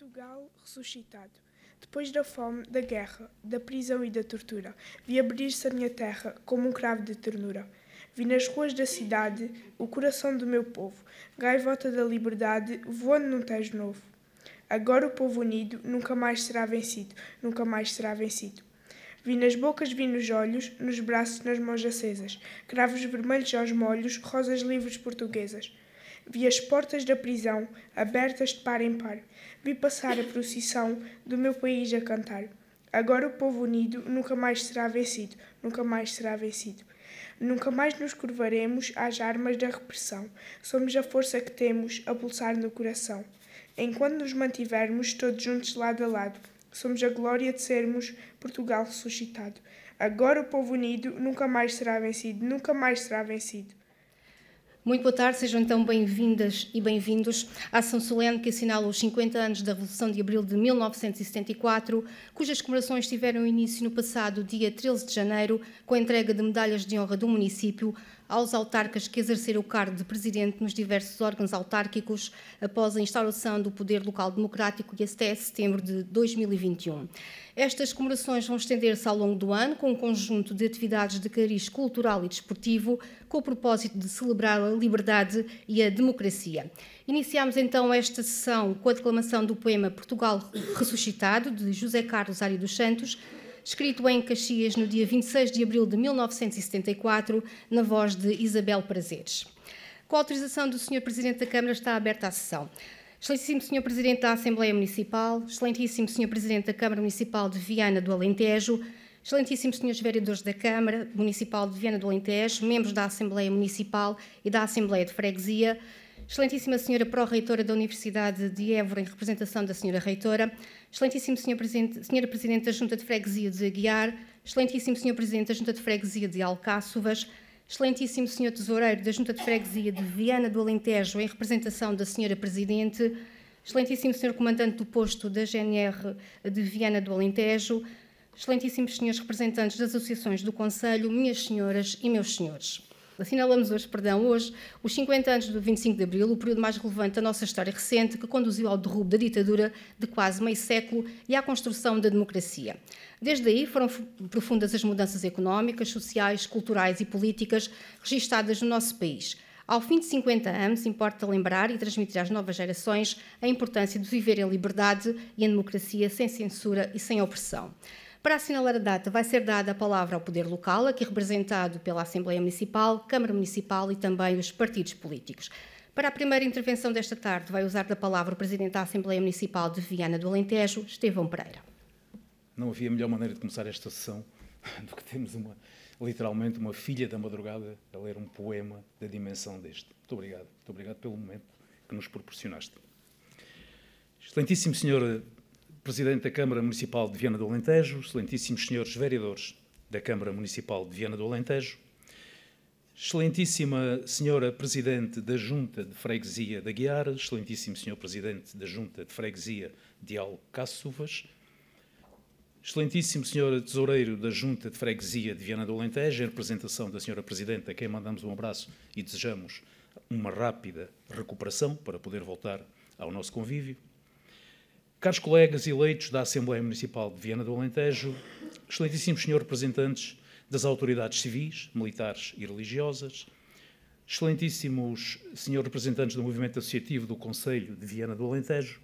Portugal ressuscitado. Depois da fome, da guerra, da prisão e da tortura, vi abrir-se a minha terra como um cravo de ternura. Vi nas ruas da cidade o coração do meu povo, gaivota da liberdade, voando num tejo novo. Agora o povo unido nunca mais será vencido, nunca mais será vencido. Vi nas bocas, vi nos olhos, nos braços, nas mãos acesas, cravos vermelhos aos molhos, rosas livres portuguesas. Vi as portas da prisão abertas de par em par. Vi passar a procissão do meu país a cantar. Agora o povo unido nunca mais será vencido, nunca mais será vencido. Nunca mais nos curvaremos às armas da repressão. Somos a força que temos a pulsar no coração. Enquanto nos mantivermos todos juntos lado a lado, somos a glória de sermos Portugal ressuscitado. Agora o povo unido nunca mais será vencido, nunca mais será vencido. Muito boa tarde, sejam então bem-vindas e bem-vindos à ação solene que assinala os 50 anos da Revolução de Abril de 1974, cujas comemorações tiveram início no passado dia 13 de janeiro, com a entrega de medalhas de honra do município aos autarcas que exerceram o cargo de presidente nos diversos órgãos autárquicos após a instauração do poder local democrático e até setembro de 2021. Estas comemorações vão estender-se ao longo do ano com um conjunto de atividades de cariz cultural e desportivo com o propósito de celebrar a liberdade e a democracia. Iniciamos então esta sessão com a declamação do poema Portugal Ressuscitado, de José Carlos Ari dos Santos, escrito em Caxias no dia 26 de abril de 1974, na voz de Isabel Prazeres. Com a autorização do Sr. Presidente da Câmara está aberta a sessão. Excelentíssimo Sr. Presidente da Assembleia Municipal, Excelentíssimo Sr. Presidente da Câmara Municipal de Viana do Alentejo, Excelentíssimos Srs. Vereadores da Câmara Municipal de Viana do Alentejo, membros da Assembleia Municipal e da Assembleia de Freguesia, Excelentíssima Senhora Pró-Reitora da Universidade de Évora, em representação da Senhora Reitora, Excelentíssimo Senhora Presidente da Junta de Freguesia de Aguiar, Excelentíssimo Senhor Presidente da Junta de Freguesia de Alcáçovas, Excelentíssimo Senhor Tesoureiro da Junta de Freguesia de Viana do Alentejo, em representação da Senhora Presidente, Excelentíssimo Senhor Comandante do Posto da GNR de Viana do Alentejo, Excelentíssimos Senhores Representantes das Associações do Conselho, minhas senhoras e meus senhores. Assinalamos hoje, os 50 anos do 25 de Abril, o período mais relevante da nossa história recente, que conduziu ao derrubo da ditadura de quase meio século e à construção da democracia. Desde aí foram profundas as mudanças económicas, sociais, culturais e políticas registadas no nosso país. Ao fim de 50 anos, importa lembrar e transmitir às novas gerações a importância de viver em liberdade e em democracia sem censura e sem opressão. Para assinalar a data, vai ser dada a palavra ao poder local, aqui representado pela Assembleia Municipal, Câmara Municipal e também os partidos políticos. Para a primeira intervenção desta tarde, vai usar da palavra o Presidente da Assembleia Municipal de Viana do Alentejo, Estevão Pereira. Não havia melhor maneira de começar esta sessão do que termos literalmente uma filha da madrugada a ler um poema da dimensão deste. Muito obrigado pelo momento que nos proporcionaste. Excelentíssimo Senhor Presidente da Câmara Municipal de Viana do Alentejo, excelentíssimos senhores vereadores da Câmara Municipal de Viana do Alentejo, excelentíssima senhora Presidente da Junta de Freguesia de Aguiar, excelentíssimo senhor Presidente da Junta de Freguesia de Alcáçovas, excelentíssimo senhor Tesoureiro da Junta de Freguesia de Viana do Alentejo, em representação da senhora Presidente, a quem mandamos um abraço e desejamos uma rápida recuperação para poder voltar ao nosso convívio. Caros colegas eleitos da Assembleia Municipal de Viana do Alentejo, excelentíssimos senhores representantes das autoridades civis, militares e religiosas, excelentíssimos senhores representantes do movimento associativo do Conselho de Viana do Alentejo,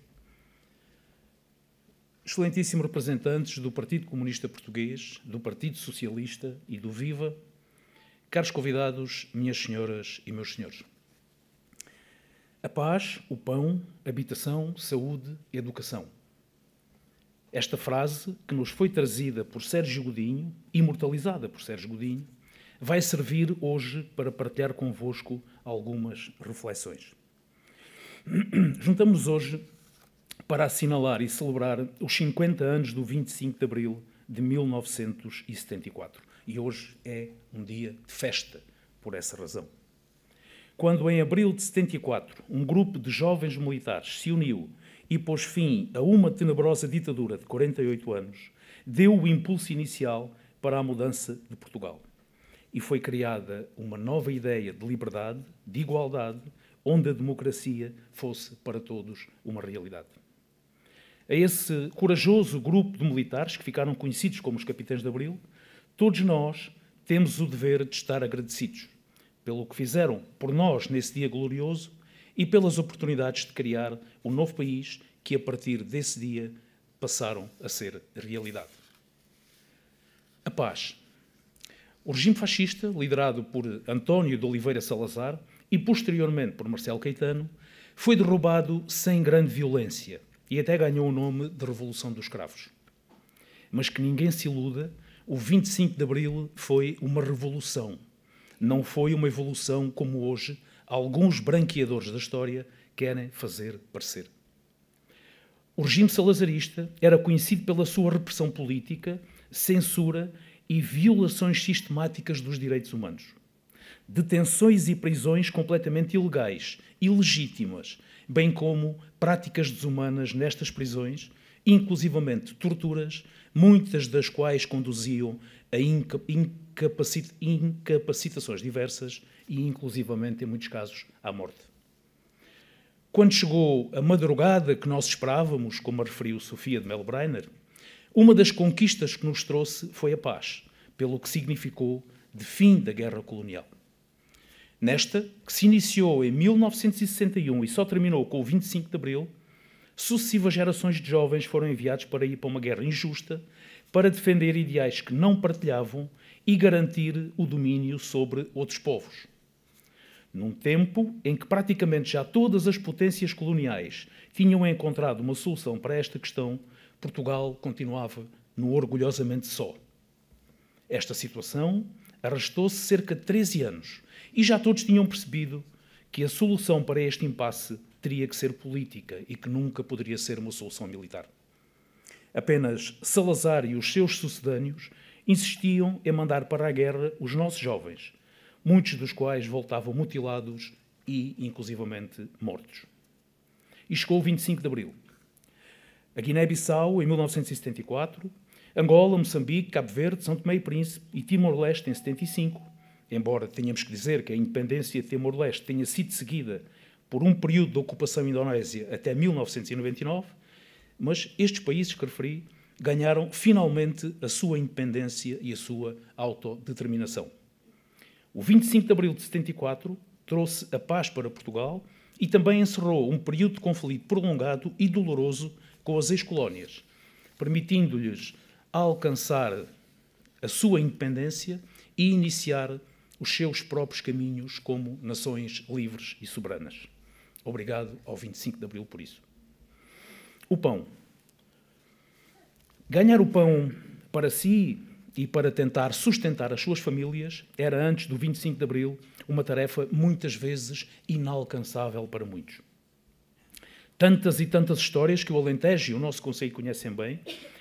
excelentíssimos representantes do Partido Comunista Português, do Partido Socialista e do Viva, caros convidados, minhas senhoras e meus senhores. A paz, o pão, habitação, saúde e educação. Esta frase, que nos foi trazida por Sérgio Godinho, imortalizada por Sérgio Godinho, vai servir hoje para partilhar convosco algumas reflexões. Juntamos hoje para assinalar e celebrar os 50 anos do 25 de Abril de 1974. E hoje é um dia de festa por essa razão. Quando, em abril de 74, um grupo de jovens militares se uniu e pôs fim a uma tenebrosa ditadura de 48 anos, deu o impulso inicial para a mudança de Portugal. E foi criada uma nova ideia de liberdade, de igualdade, onde a democracia fosse para todos uma realidade. a esse corajoso grupo de militares que ficaram conhecidos como os Capitães de Abril, todos nós temos o dever de estar agradecidos pelo que fizeram por nós nesse dia glorioso e pelas oportunidades de criar um novo país que, a partir desse dia, passaram a ser realidade. A paz. O regime fascista, liderado por António de Oliveira Salazar e, posteriormente, por Marcelo Caetano, foi derrubado sem grande violência e até ganhou o nome de Revolução dos Cravos. Mas que ninguém se iluda, o 25 de Abril foi uma revolução. Não foi uma evolução como hoje alguns branqueadores da história querem fazer parecer. O regime salazarista era conhecido pela sua repressão política, censura e violações sistemáticas dos direitos humanos. Detenções e prisões completamente ilegais, ilegítimas, bem como práticas desumanas nestas prisões, inclusivamente torturas, muitas das quais conduziam a incapacitações diversas e, inclusivamente, em muitos casos, à morte. Quando chegou a madrugada que nós esperávamos, como a referiu Sofia de Mello Breiner, uma das conquistas que nos trouxe foi a paz, pelo que significou de fim da guerra colonial. Nesta, que se iniciou em 1961 e só terminou com o 25 de Abril, sucessivas gerações de jovens foram enviados para ir para uma guerra injusta, para defender ideais que não partilhavam e garantir o domínio sobre outros povos. Num tempo em que praticamente já todas as potências coloniais tinham encontrado uma solução para esta questão, Portugal continuava no orgulhosamente só. Esta situação arrastou-se cerca de 13 anos e já todos tinham percebido que a solução para este impasse teria que ser política e que nunca poderia ser uma solução militar. Apenas Salazar e os seus sucedâneos insistiam em mandar para a guerra os nossos jovens, muitos dos quais voltavam mutilados e, inclusivamente, mortos. E chegou o 25 de Abril. A Guiné-Bissau, em 1974, Angola, Moçambique, Cabo Verde, São Tomé e Príncipe e Timor-Leste, em 75, embora tenhamos que dizer que a independência de Timor-Leste tenha sido seguida por um período de ocupação indonésia até 1999, mas estes países que referi ganharam finalmente a sua independência e a sua autodeterminação. O 25 de Abril de 74 trouxe a paz para Portugal e também encerrou um período de conflito prolongado e doloroso com as ex-colónias, permitindo-lhes alcançar a sua independência e iniciar os seus próprios caminhos como nações livres e soberanas. Obrigado ao 25 de Abril por isso. O pão. Ganhar o pão para si e para tentar sustentar as suas famílias era, antes do 25 de Abril, uma tarefa muitas vezes inalcançável para muitos. Tantas e tantas histórias que o Alentejo e o nosso concelho conhecem bem,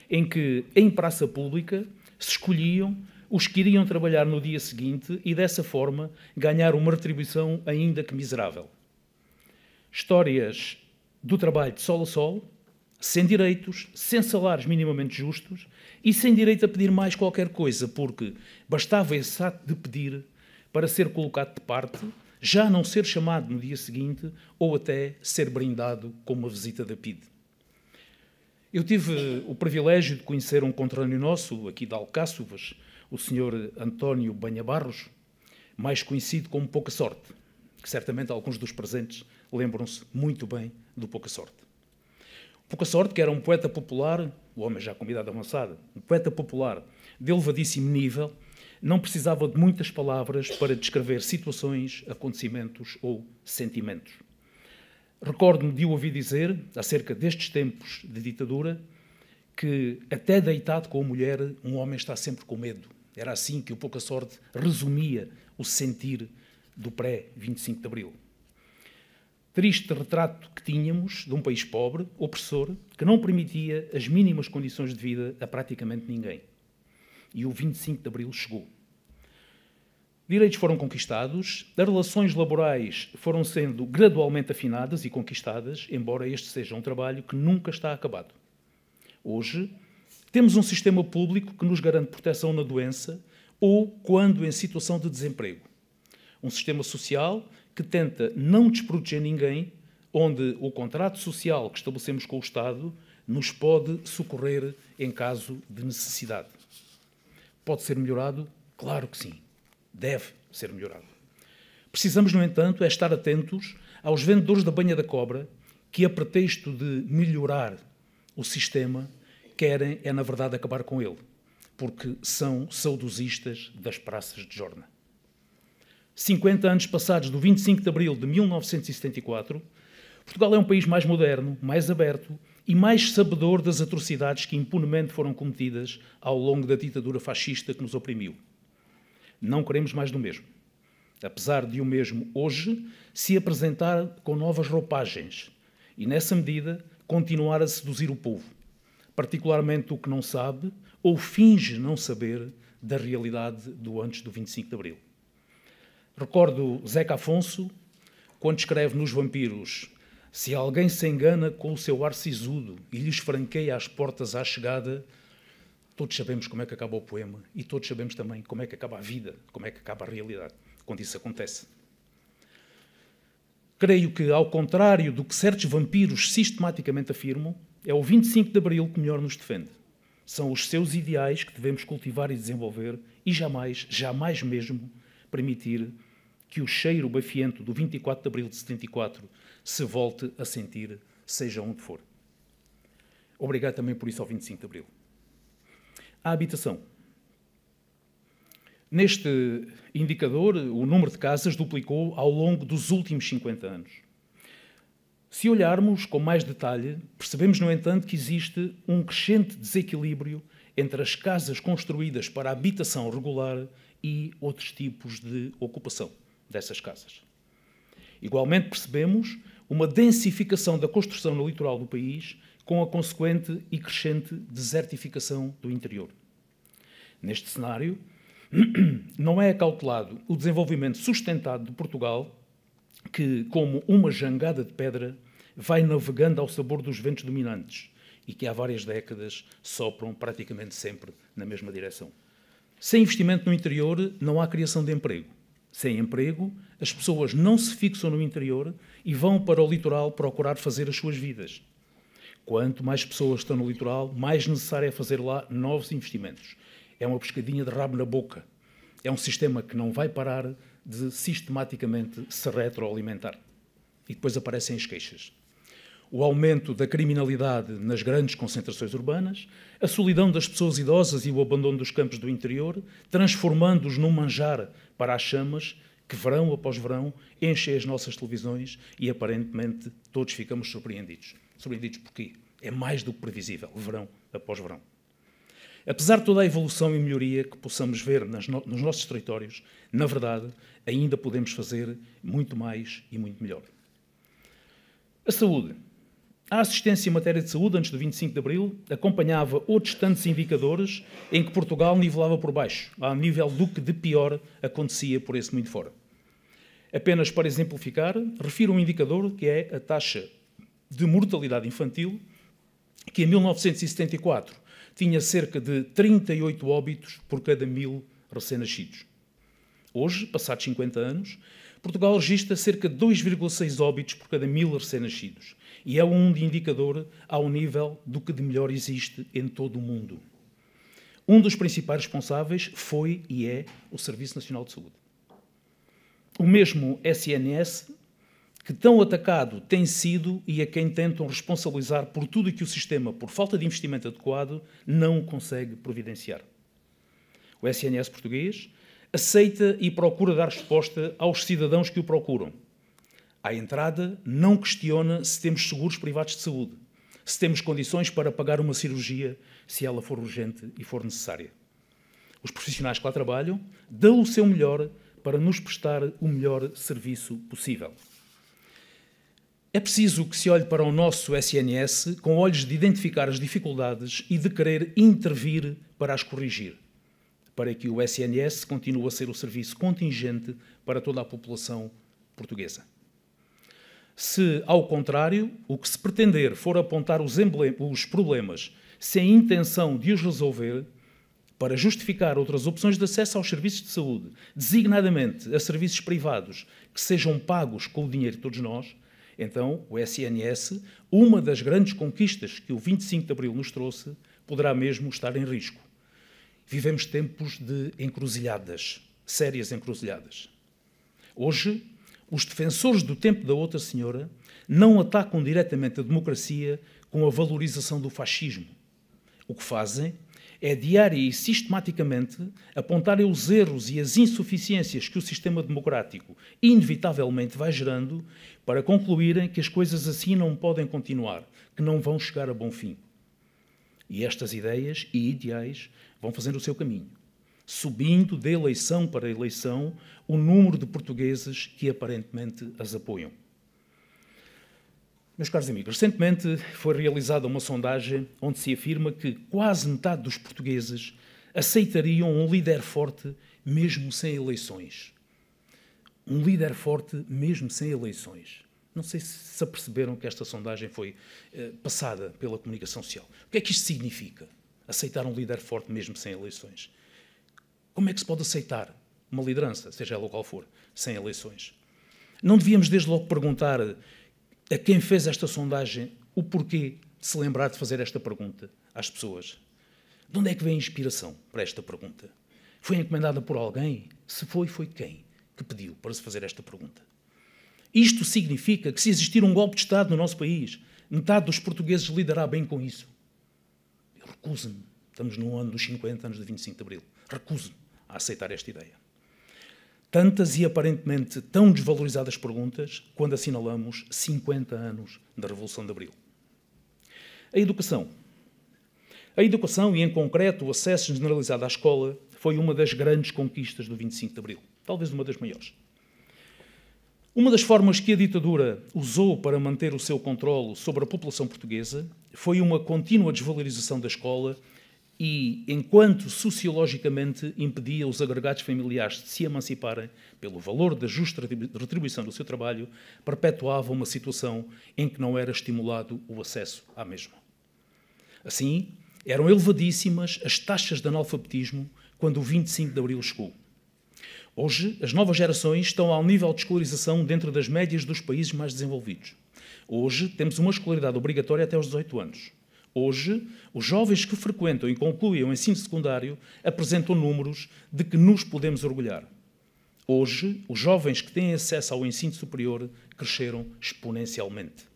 em que, em praça pública, se escolhiam os que iriam trabalhar no dia seguinte e, dessa forma, ganhar uma retribuição ainda que miserável. Histórias do trabalho de sol a sol, sem direitos, sem salários minimamente justos e sem direito a pedir mais qualquer coisa, porque bastava esse ato de pedir para ser colocado de parte, já não ser chamado no dia seguinte ou até ser brindado com uma visita da PIDE. Eu tive o privilégio de conhecer um conterrâneo nosso, aqui de Alcáçovas, o Sr. António Banha Barros, mais conhecido como Pouca Sorte, que certamente alguns dos presentes lembram-se muito bem do Pouca Sorte. Pouca Sorte, que era um poeta popular, o homem já com uma idade avançada, um poeta popular de elevadíssimo nível, não precisava de muitas palavras para descrever situações, acontecimentos ou sentimentos. Recordo-me de o ouvir dizer, acerca destes tempos de ditadura, que até deitado com a mulher, um homem está sempre com medo. Era assim que o Pouca Sorte resumia o sentir do pré-25 de Abril. Triste retrato que tínhamos de um país pobre, opressor, que não permitia as mínimas condições de vida a praticamente ninguém. E o 25 de Abril chegou. Direitos foram conquistados, as relações laborais foram sendo gradualmente afinadas e conquistadas, embora este seja um trabalho que nunca está acabado. Hoje, temos um sistema público que nos garante proteção na doença ou quando em situação de desemprego. Um sistema social que tenta não desproteger ninguém, onde o contrato social que estabelecemos com o Estado nos pode socorrer em caso de necessidade. Pode ser melhorado? Claro que sim. Deve ser melhorado. Precisamos, no entanto, é estar atentos aos vendedores da banha da cobra que, a pretexto de melhorar o sistema, querem, na verdade, acabar com ele, porque são saudosistas das praças de Jorna. 50 anos passados do 25 de abril de 1974, Portugal é um país mais moderno, mais aberto e mais sabedor das atrocidades que impunemente foram cometidas ao longo da ditadura fascista que nos oprimiu. Não queremos mais do mesmo. Apesar de o mesmo hoje se apresentar com novas roupagens e, nessa medida, continuar a seduzir o povo, particularmente o que não sabe ou finge não saber da realidade do antes do 25 de abril. Recordo Zeca Afonso, quando escreve nos Vampiros: se alguém se engana com o seu ar sisudo e lhes franqueia as portas à chegada, todos sabemos como é que acaba o poema e todos sabemos também como é que acaba a vida, como é que acaba a realidade, quando isso acontece. Creio que, ao contrário do que certos vampiros sistematicamente afirmam, é o 25 de abril que melhor nos defende. São os seus ideais que devemos cultivar e desenvolver e jamais mesmo permitir que o cheiro bafiento do 24 de abril de 74 se volte a sentir, seja onde for. Obrigado também por isso ao 25 de abril. A habitação. Neste indicador, o número de casas duplicou ao longo dos últimos 50 anos. Se olharmos com mais detalhe, percebemos, no entanto, que existe um crescente desequilíbrio entre as casas construídas para a habitação regular e outros tipos de ocupação dessas casas. Igualmente percebemos uma densificação da construção no litoral do país, com a consequente e crescente desertificação do interior. Neste cenário, não é acautelado o desenvolvimento sustentado de Portugal, que, como uma jangada de pedra, vai navegando ao sabor dos ventos dominantes e que há várias décadas sopram praticamente sempre na mesma direção. Sem investimento no interior, não há criação de emprego. Sem emprego, as pessoas não se fixam no interior e vão para o litoral procurar fazer as suas vidas. Quanto mais pessoas estão no litoral, mais necessário é fazer lá novos investimentos. É uma pescadinha de rabo na boca. É um sistema que não vai parar de sistematicamente se retroalimentar. E depois aparecem as queixas. O aumento da criminalidade nas grandes concentrações urbanas, a solidão das pessoas idosas e o abandono dos campos do interior, transformando-os num manjar para as chamas que, verão após verão, enchem as nossas televisões e, aparentemente, todos ficamos surpreendidos. Surpreendidos porquê? É mais do que previsível, verão após verão. Apesar de toda a evolução e melhoria que possamos ver nos nossos territórios, na verdade, ainda podemos fazer muito mais e muito melhor. A saúde. A assistência em matéria de saúde, antes do 25 de abril, acompanhava outros tantos indicadores em que Portugal nivelava por baixo, ao nível do que de pior acontecia por esse muito fora. Apenas para exemplificar, refiro um indicador que é a taxa de mortalidade infantil, que em 1974 tinha cerca de 38 óbitos por cada 1000 recém-nascidos. Hoje, passados 50 anos, Portugal registra cerca de 2,6 óbitos por cada 1000 recém-nascidos e é um indicador ao nível do que de melhor existe em todo o mundo. Um dos principais responsáveis foi e é o Serviço Nacional de Saúde. O mesmo SNS, que tão atacado tem sido e a quem tentam responsabilizar por tudo e que o sistema, por falta de investimento adequado, não consegue providenciar. O SNS português aceita e procura dar resposta aos cidadãos que o procuram. À entrada, não questiona se temos seguros privados de saúde, se temos condições para pagar uma cirurgia, se ela for urgente e for necessária. Os profissionais que lá trabalham dão o seu melhor para nos prestar o melhor serviço possível. É preciso que se olhe para o nosso SNS com olhos de identificar as dificuldades e de querer intervir para as corrigir, para que o SNS continue a ser o serviço contingente para toda a população portuguesa. Se, ao contrário, o que se pretender for apontar os problemas sem intenção de os resolver, para justificar outras opções de acesso aos serviços de saúde, designadamente a serviços privados que sejam pagos com o dinheiro de todos nós, Então, o SNS, uma das grandes conquistas que o 25 de Abril nos trouxe, poderá mesmo estar em risco. Vivemos tempos de encruzilhadas, sérias encruzilhadas. Hoje, os defensores do tempo da outra senhora não atacam diretamente a democracia com a valorização do fascismo. O que fazem é diária e sistematicamente apontarem os erros e as insuficiências que o sistema democrático inevitavelmente vai gerando para concluírem que as coisas assim não podem continuar, que não vão chegar a bom fim. E estas ideias e ideais vão fazendo o seu caminho, subindo de eleição para eleição o número de portugueses que aparentemente as apoiam. Meus caros amigos, recentemente foi realizada uma sondagem onde se afirma que quase metade dos portugueses aceitariam um líder forte mesmo sem eleições. Um líder forte mesmo sem eleições. Não sei se aperceberam que esta sondagem foi passada pela comunicação social. O que é que isto significa? Aceitar um líder forte mesmo sem eleições. Como é que se pode aceitar uma liderança, seja ela qual for, sem eleições? Não devíamos desde logo perguntar a quem fez esta sondagem o porquê de se lembrar de fazer esta pergunta às pessoas? De onde é que vem a inspiração para esta pergunta? Foi encomendada por alguém? Se foi, foi quem que pediu para se fazer esta pergunta? Isto significa que se existir um golpe de Estado no nosso país, metade dos portugueses lidará bem com isso. Eu recuso-me. Estamos no ano dos 50 anos de 25 de Abril. Recuso-me a aceitar esta ideia. Tantas e aparentemente tão desvalorizadas perguntas quando assinalamos 50 anos da Revolução de Abril. A educação. A educação, e em concreto o acesso generalizado à escola, foi uma das grandes conquistas do 25 de Abril. Talvez uma das maiores. Uma das formas que a ditadura usou para manter o seu controlo sobre a população portuguesa foi uma contínua desvalorização da escola e, enquanto sociologicamente impedia os agregados familiares de se emanciparem pelo valor da justa retribuição do seu trabalho, perpetuava uma situação em que não era estimulado o acesso à mesma. Assim, eram elevadíssimas as taxas de analfabetismo quando o 25 de Abril chegou. Hoje, as novas gerações estão ao nível de escolarização dentro das médias dos países mais desenvolvidos. Hoje, temos uma escolaridade obrigatória até aos 18 anos. Hoje, os jovens que frequentam e concluem o ensino secundário apresentam números de que nos podemos orgulhar. Hoje, os jovens que têm acesso ao ensino superior cresceram exponencialmente.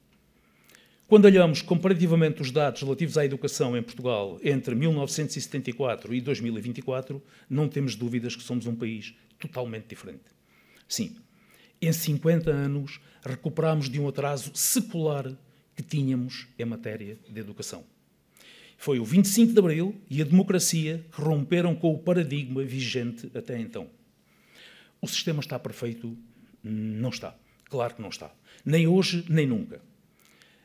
Quando olhamos comparativamente os dados relativos à educação em Portugal entre 1974 e 2024, não temos dúvidas que somos um país totalmente diferente. Sim, em 50 anos recuperámos de um atraso secular que tínhamos em matéria de educação. Foi o 25 de Abril e a democracia que romperam com o paradigma vigente até então. O sistema está perfeito? Não está. Claro que não está. Nem hoje, nem nunca.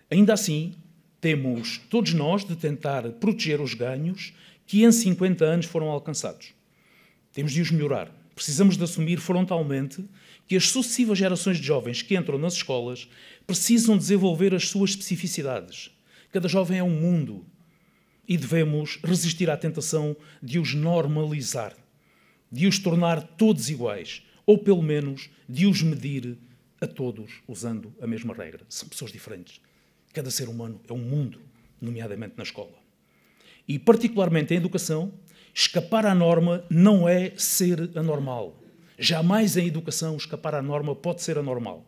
Ainda assim, temos todos nós de tentar proteger os ganhos que em 50 anos foram alcançados. Temos de os melhorar. Precisamos de assumir frontalmente que as sucessivas gerações de jovens que entram nas escolas precisam desenvolver as suas especificidades. Cada jovem é um mundo e devemos resistir à tentação de os normalizar, de os tornar todos iguais, ou pelo menos de os medir a todos usando a mesma regra. São pessoas diferentes. Cada ser humano é um mundo, nomeadamente na escola. E, particularmente em educação, escapar à norma não é ser anormal. Jamais em educação escapar à norma pode ser anormal.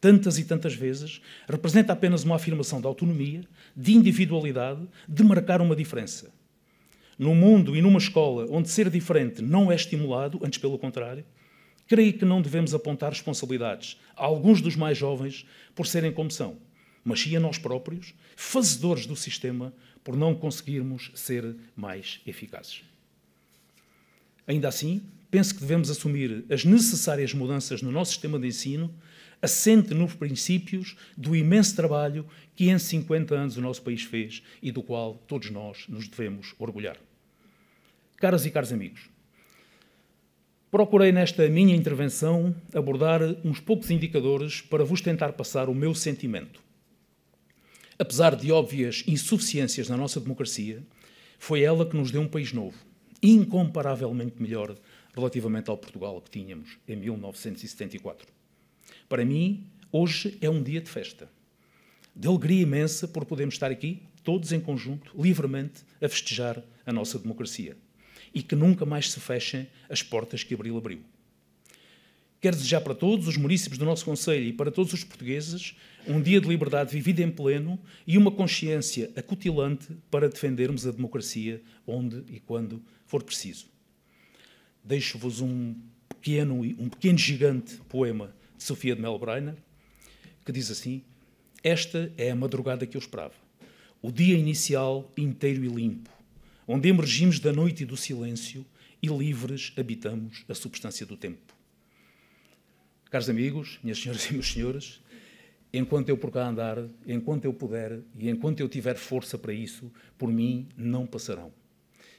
Tantas e tantas vezes representa apenas uma afirmação de autonomia, de individualidade, de marcar uma diferença. Num mundo e numa escola onde ser diferente não é estimulado, antes pelo contrário, creio que não devemos apontar responsabilidades a alguns dos mais jovens por serem como são, mas sim a nós próprios, fazedores do sistema, por não conseguirmos ser mais eficazes. Ainda assim, penso que devemos assumir as necessárias mudanças no nosso sistema de ensino, assente nos princípios do imenso trabalho que em 50 anos o nosso país fez e do qual todos nós nos devemos orgulhar. Caras e caros amigos, procurei nesta minha intervenção abordar uns poucos indicadores para vos tentar passar o meu sentimento. Apesar de óbvias insuficiências na nossa democracia, foi ela que nos deu um país novo, incomparavelmente melhor relativamente ao Portugal que tínhamos em 1974. Para mim, hoje é um dia de festa, de alegria imensa por podermos estar aqui, todos em conjunto, livremente, a festejar a nossa democracia. E que nunca mais se fechem as portas que Abril abriu. Quero desejar para todos os munícipes do nosso concelho e para todos os portugueses um dia de liberdade vivido em pleno e uma consciência acutilante para defendermos a democracia onde e quando for preciso. Deixo-vos um pequeno gigante poema de Sofia de Melbrenner, que diz assim: esta é a madrugada que eu esperava, o dia inicial inteiro e limpo, onde emergimos da noite e do silêncio e livres habitamos a substância do tempo. Caros amigos, minhas senhoras e meus senhores, enquanto eu por cá andar, enquanto eu puder e enquanto eu tiver força para isso, por mim não passarão.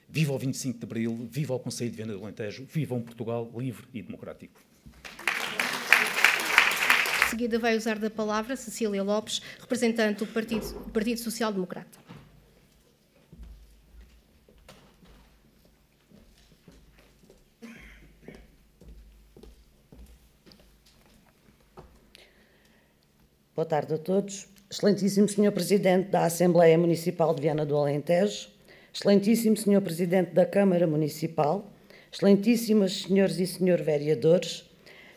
Viva o 25 de Abril, viva o Concelho de Viana do Alentejo, viva um Portugal livre e democrático. De seguida vai usar da palavra Cecília Lopes, representante do Partido Social Democrata. Boa tarde a todos. Excelentíssimo Sr. Presidente da Assembleia Municipal de Viana do Alentejo, Excelentíssimo Sr. Presidente da Câmara Municipal, Excelentíssimas Senhoras e Senhores Vereadores,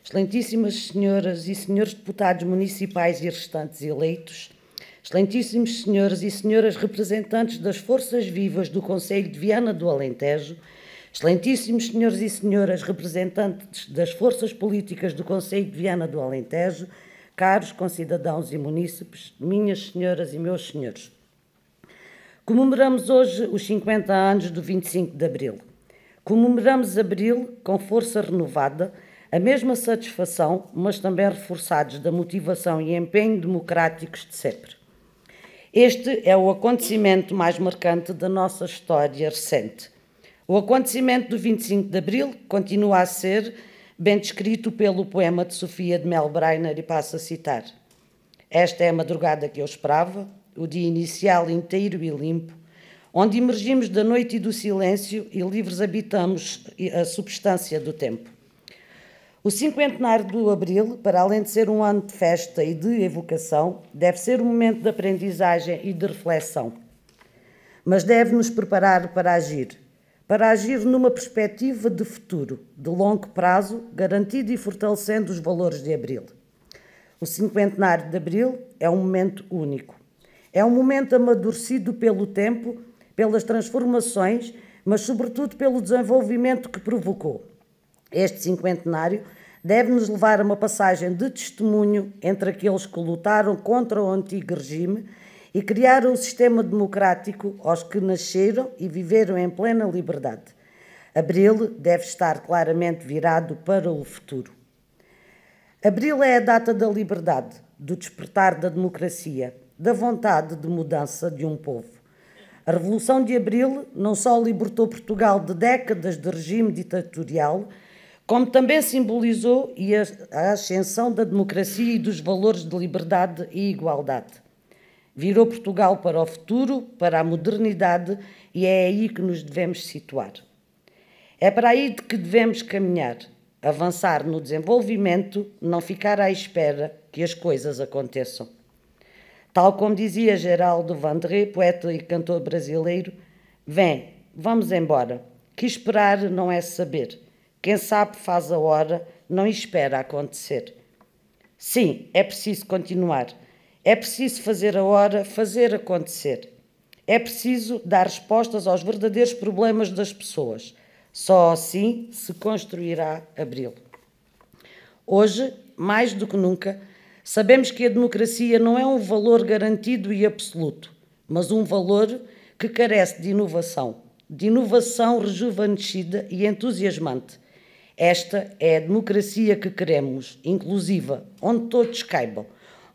Excelentíssimas Senhoras e Senhores Deputados Municipais e restantes eleitos, Excelentíssimos Senhores e Senhoras Representantes das Forças Vivas do Concelho de Viana do Alentejo, Excelentíssimos Senhores e Senhoras Representantes das Forças Políticas do Concelho de Viana do Alentejo, caros concidadãos e munícipes, minhas senhoras e meus senhores. Comemoramos hoje os 50 anos do 25 de Abril. Comemoramos Abril com força renovada, a mesma satisfação, mas também reforçados da motivação e empenho democráticos de sempre. Este é o acontecimento mais marcante da nossa história recente. O acontecimento do 25 de Abril continua a ser bem descrito pelo poema de Sofia de Melbrenner, e passo a citar: esta é a madrugada que eu esperava, o dia inicial inteiro e limpo, onde emergimos da noite e do silêncio e livres habitamos a substância do tempo. O cinquentenário do Abril, para além de ser um ano de festa e de evocação, deve ser um momento de aprendizagem e de reflexão, mas deve nos preparar para agir numa perspectiva de futuro, de longo prazo, garantindo e fortalecendo os valores de Abril. O cinquentenário de Abril é um momento único. É um momento amadurecido pelo tempo, pelas transformações, mas sobretudo pelo desenvolvimento que provocou. Este cinquentenário deve-nos levar a uma passagem de testemunho entre aqueles que lutaram contra o antigo regime e criaram o sistema democrático aos que nasceram e viveram em plena liberdade. Abril deve estar claramente virado para o futuro. Abril é a data da liberdade, do despertar da democracia, da vontade de mudança de um povo. A Revolução de Abril não só libertou Portugal de décadas de regime ditatorial, como também simbolizou a ascensão da democracia e dos valores de liberdade e igualdade. Virou Portugal para o futuro, para a modernidade, e é aí que nos devemos situar. É para aí que devemos caminhar, avançar no desenvolvimento, não ficar à espera que as coisas aconteçam. Tal como dizia Geraldo Vandré, poeta e cantor brasileiro: vem, vamos embora, que esperar não é saber. Quem sabe faz a hora, não espera acontecer. Sim, é preciso continuar. É preciso fazer a hora, fazer acontecer. É preciso dar respostas aos verdadeiros problemas das pessoas. Só assim se construirá Abril. Hoje, mais do que nunca, sabemos que a democracia não é um valor garantido e absoluto, mas um valor que carece de inovação rejuvenescida e entusiasmante. Esta é a democracia que queremos, inclusiva, onde todos caibam,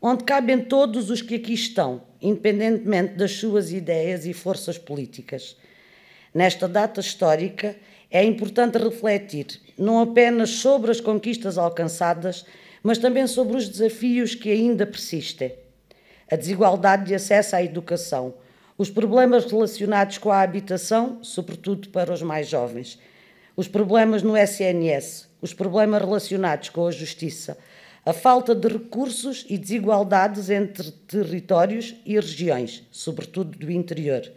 onde cabem todos os que aqui estão, independentemente das suas ideias e forças políticas. Nesta data histórica, é importante refletir não apenas sobre as conquistas alcançadas, mas também sobre os desafios que ainda persistem. A desigualdade de acesso à educação, os problemas relacionados com a habitação, sobretudo para os mais jovens, os problemas no SNS, os problemas relacionados com a justiça, a falta de recursos e desigualdades entre territórios e regiões, sobretudo do interior,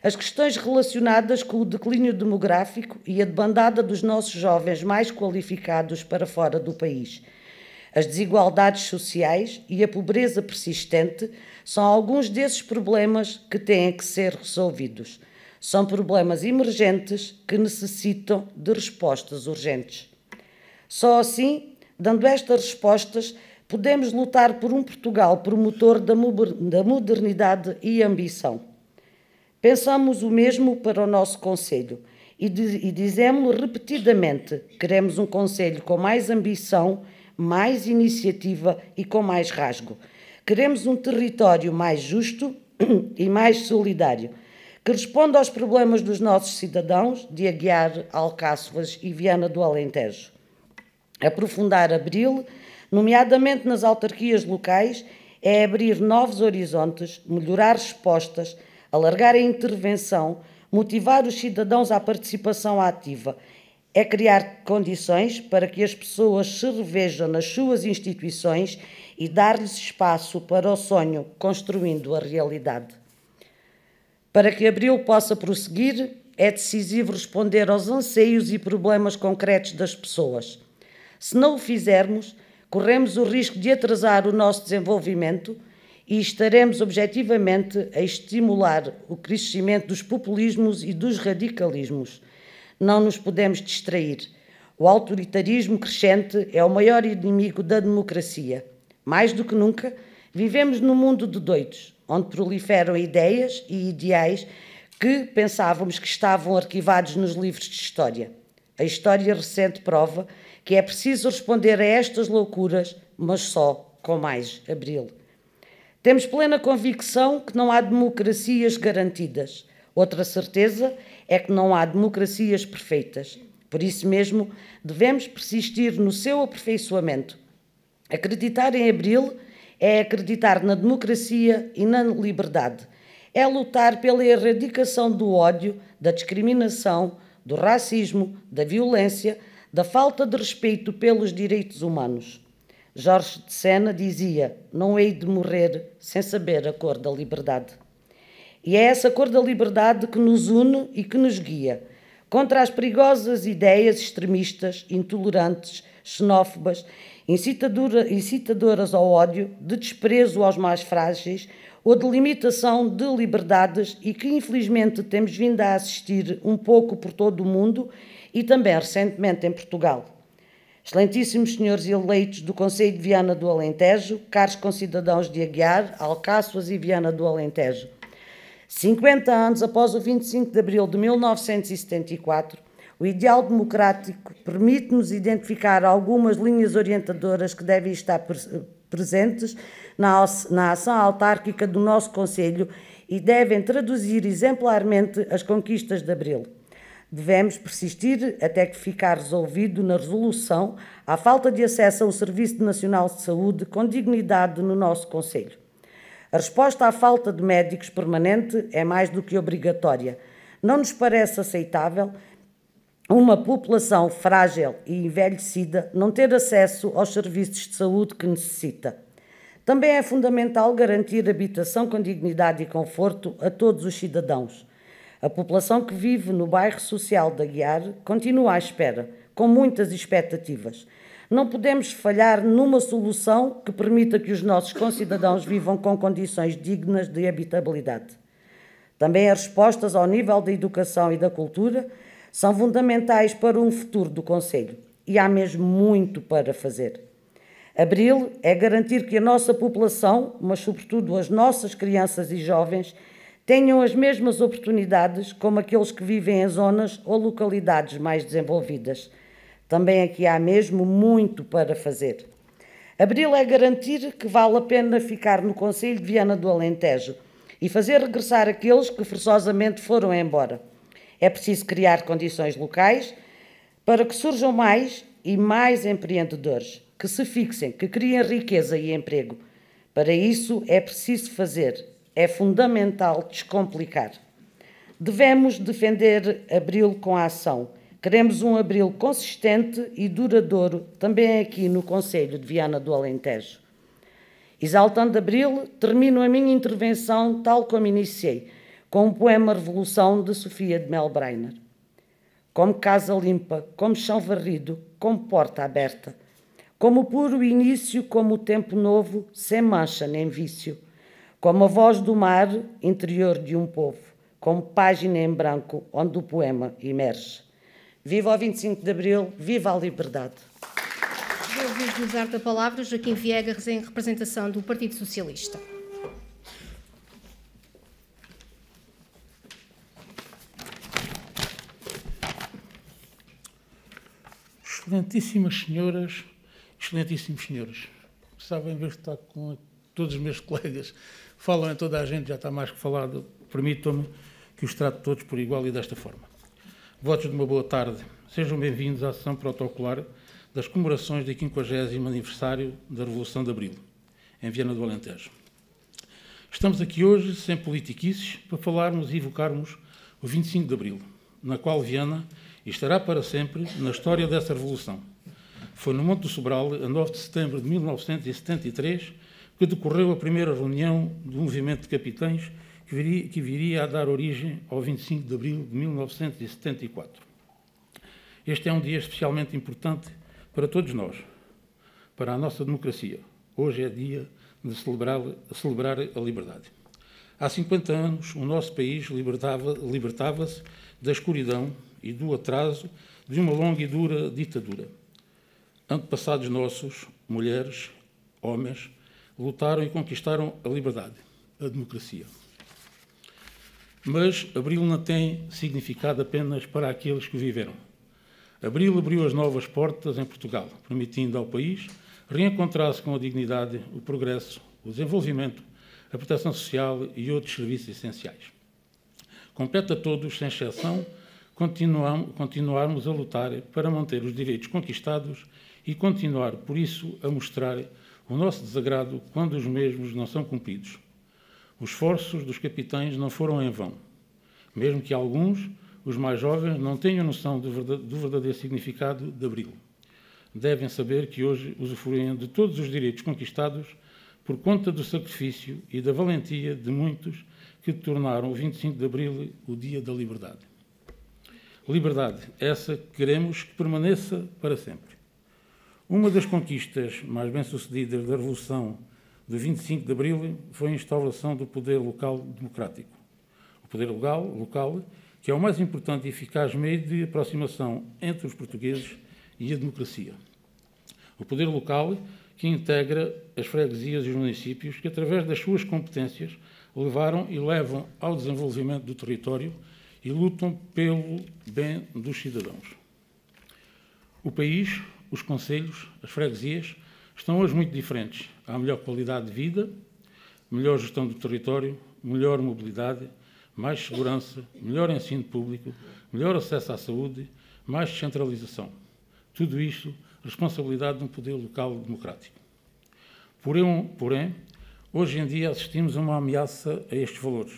as questões relacionadas com o declínio demográfico e a debandada dos nossos jovens mais qualificados para fora do país, as desigualdades sociais e a pobreza persistente são alguns desses problemas que têm que ser resolvidos. São problemas emergentes que necessitam de respostas urgentes. Só assim, dando estas respostas, podemos lutar por um Portugal promotor da modernidade e ambição. Pensamos o mesmo para o nosso Conselho e dizemos-lo repetidamente: queremos um Conselho com mais ambição, mais iniciativa e com mais rasgo. Queremos um território mais justo e mais solidário, que responda aos problemas dos nossos cidadãos de Aguiar, Alcáçovas e Viana do Alentejo. Aprofundar Abril, nomeadamente nas autarquias locais, é abrir novos horizontes, melhorar respostas, alargar a intervenção, motivar os cidadãos à participação ativa, é criar condições para que as pessoas se revejam nas suas instituições e dar-lhes espaço para o sonho, construindo a realidade. Para que Abril possa prosseguir, é decisivo responder aos anseios e problemas concretos das pessoas. Se não o fizermos, corremos o risco de atrasar o nosso desenvolvimento e estaremos objetivamente a estimular o crescimento dos populismos e dos radicalismos. Não nos podemos distrair. O autoritarismo crescente é o maior inimigo da democracia. Mais do que nunca, vivemos num mundo de doidos, onde proliferam ideias e ideais que pensávamos que estavam arquivados nos livros de história. A história recente prova que é preciso responder a estas loucuras, mas só com mais Abril. Temos plena convicção que não há democracias garantidas. Outra certeza é que não há democracias perfeitas. Por isso mesmo, devemos persistir no seu aperfeiçoamento. Acreditar em Abril é acreditar na democracia e na liberdade. É lutar pela erradicação do ódio, da discriminação, do racismo, da violência, da falta de respeito pelos direitos humanos. Jorge de Sena dizia: não hei de morrer sem saber a cor da liberdade. E é essa cor da liberdade que nos une e que nos guia contra as perigosas ideias extremistas, intolerantes, xenófobas, incitadoras ao ódio, de desprezo aos mais frágeis ou de limitação de liberdades e que infelizmente temos vindo a assistir um pouco por todo o mundo e também recentemente em Portugal. Excelentíssimos senhores eleitos do Conselho de Viana do Alentejo, caros concidadãos de Aguiar, Alcáçovas e Viana do Alentejo, 50 anos após o 25 de abril de 1974, o ideal democrático permite-nos identificar algumas linhas orientadoras que devem estar presentes na ação autárquica do nosso Conselho e devem traduzir exemplarmente as conquistas de Abril. Devemos persistir até que ficar resolvido na resolução a falta de acesso a um Serviço Nacional de Saúde com dignidade no nosso Conselho. A resposta à falta de médicos permanente é mais do que obrigatória. Não nos parece aceitável uma população frágil e envelhecida não ter acesso aos serviços de saúde que necessita. Também é fundamental garantir habitação com dignidade e conforto a todos os cidadãos. A população que vive no bairro social de Aguiar continua à espera, com muitas expectativas. Não podemos falhar numa solução que permita que os nossos concidadãos vivam com condições dignas de habitabilidade. Também as respostas ao nível da educação e da cultura são fundamentais para um futuro do Conselho e há mesmo muito para fazer. Abril é garantir que a nossa população, mas sobretudo as nossas crianças e jovens, tenham as mesmas oportunidades como aqueles que vivem em zonas ou localidades mais desenvolvidas. Também aqui há mesmo muito para fazer. Abril é garantir que vale a pena ficar no Conselho de Viana do Alentejo e fazer regressar aqueles que forçosamente foram embora. É preciso criar condições locais para que surjam mais e mais empreendedores, que se fixem, que criem riqueza e emprego. Para isso é preciso fazer, é fundamental descomplicar. Devemos defender Abril com a ação, Queremos um Abril consistente e duradouro, também aqui no Concelho de Viana do Alentejo. Exaltando Abril, termino a minha intervenção tal como iniciei, com o poema Revolução de Sofia de Melbreiner. Como casa limpa, como chão varrido, como porta aberta, como o puro início, como o tempo novo, sem mancha nem vício, como a voz do mar interior de um povo, como página em branco onde o poema emerge. Viva o 25 de Abril, viva a liberdade. Vou utilizar a palavra Joaquim Viegas em representação do Partido Socialista. Excelentíssimas senhoras, excelentíssimos senhores, sabem, em vez de estar com todos os meus colegas, falam em toda a gente, já está mais que falado, permitam-me que os trate todos por igual e desta forma. Votos de uma boa tarde, sejam bem-vindos à sessão protocolar das comemorações do 50º aniversário da Revolução de Abril, em Viana do Alentejo. Estamos aqui hoje, sem politiquices, para falarmos e evocarmos o 25 de Abril, na qual Viana estará para sempre na história dessa revolução. Foi no Monte do Sobral, a 9 de setembro de 1973, que decorreu a primeira reunião do movimento de capitães que viria a dar origem ao 25 de Abril de 1974. Este é um dia especialmente importante para todos nós, para a nossa democracia. Hoje é dia de celebrar a liberdade. Há 50 anos, o nosso país libertava-se da escuridão e do atraso de uma longa e dura ditadura. Antepassados nossos, mulheres, homens, lutaram e conquistaram a liberdade, a democracia. Mas Abril não tem significado apenas para aqueles que o viveram. Abril abriu as novas portas em Portugal, permitindo ao país reencontrar-se com a dignidade, o progresso, o desenvolvimento, a proteção social e outros serviços essenciais. Compete a todos, sem exceção, continuarmos a lutar para manter os direitos conquistados e continuar, por isso, a mostrar o nosso desagrado quando os mesmos não são cumpridos. Os esforços dos capitães não foram em vão, mesmo que alguns, os mais jovens, não tenham noção do verdadeiro significado de Abril. Devem saber que hoje usufruem de todos os direitos conquistados por conta do sacrifício e da valentia de muitos que tornaram o 25 de Abril o Dia da Liberdade. Liberdade, essa que queremos que permaneça para sempre. Uma das conquistas mais bem-sucedidas da Revolução de 25 de Abril foi a instauração do poder local democrático. O poder local, que é o mais importante e eficaz meio de aproximação entre os portugueses e a democracia. O poder local, que integra as freguesias e os municípios, que, através das suas competências, levaram e levam ao desenvolvimento do território e lutam pelo bem dos cidadãos. O país, os concelhos, as freguesias, estão hoje muito diferentes. Há melhor qualidade de vida, melhor gestão do território, melhor mobilidade, mais segurança, melhor ensino público, melhor acesso à saúde, mais descentralização. Tudo isto, responsabilidade de um poder local democrático. Porém, hoje em dia assistimos a uma ameaça a estes valores,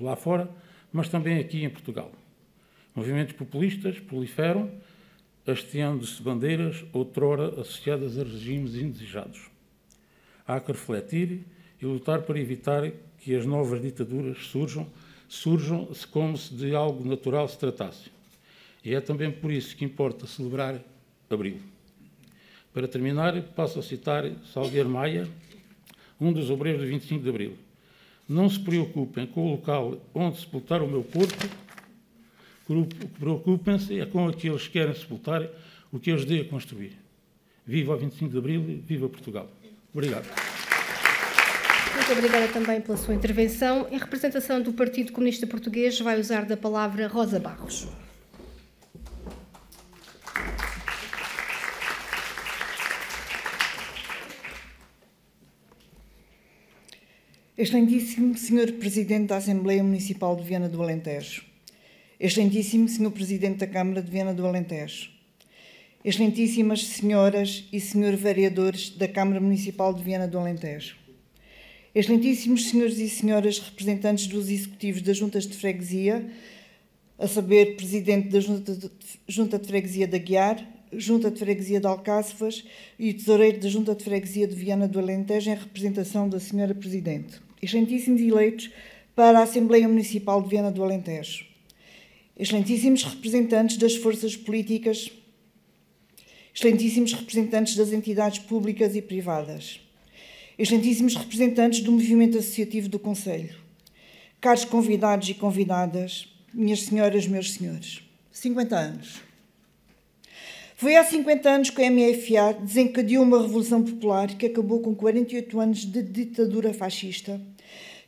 lá fora, mas também aqui em Portugal. Movimentos populistas proliferam, hasteando-se bandeiras outrora associadas a regimes indesejados. Há que refletir e lutar para evitar que as novas ditaduras surjam como se de algo natural se tratasse. E é também por isso que importa celebrar Abril. Para terminar, passo a citar Salgueiro Maia, um dos obreiros do 25 de Abril. Não se preocupem com o local onde sepultar o meu corpo, preocupem-se é com aqueles que querem sepultar o que eu ajudei a construir. Viva o 25 de Abril, viva Portugal. Obrigado. Muito obrigada também pela sua intervenção. Em representação do Partido Comunista Português, vai usar da palavra Rosa Barros. Excelentíssimo Sr. Presidente da Assembleia Municipal de Viana do Alentejo. Excelentíssimo Sr. Presidente da Câmara de Viana do Alentejo. Excelentíssimas Senhoras e Sr. Vereadores da Câmara Municipal de Viana do Alentejo. Excelentíssimos Senhores e Senhoras representantes dos Executivos das Juntas de Freguesia, a saber, Presidente da Junta de Freguesia de Aguiar, Junta de Freguesia de Alcáçovas e Tesoureiro da Junta de Freguesia de Viana do Alentejo, em representação da Senhora Presidente. Excelentíssimos eleitos para a Assembleia Municipal de Viana do Alentejo. Excelentíssimos representantes das forças políticas, excelentíssimos representantes das entidades públicas e privadas, excelentíssimos representantes do movimento associativo do Conselho, caros convidados e convidadas, minhas senhoras, meus senhores, 50 anos. Foi há 50 anos que a MFA desencadeou uma revolução popular que acabou com 48 anos de ditadura fascista,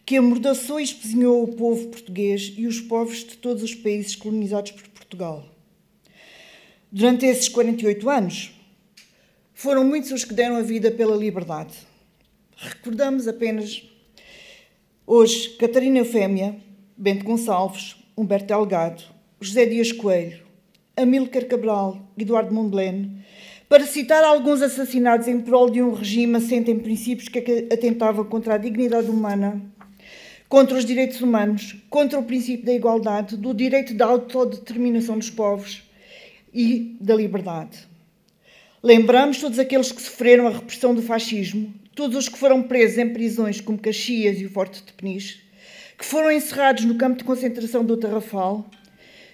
que amordaçou e espezinhou o povo português e os povos de todos os países colonizados por Portugal. Durante esses 48 anos, foram muitos os que deram a vida pela liberdade. Recordamos apenas hoje Catarina Eufémia, Bento Gonçalves, Humberto Delgado, José Dias Coelho, Amílcar Cabral, Eduardo Mondlane, para citar alguns assassinados em prol de um regime assente em princípios que atentava contra a dignidade humana, contra os direitos humanos, contra o princípio da igualdade, do direito da autodeterminação dos povos e da liberdade. Lembramos todos aqueles que sofreram a repressão do fascismo, todos os que foram presos em prisões como Caxias e o Forte de Peniche, que foram encerrados no campo de concentração do Tarrafal,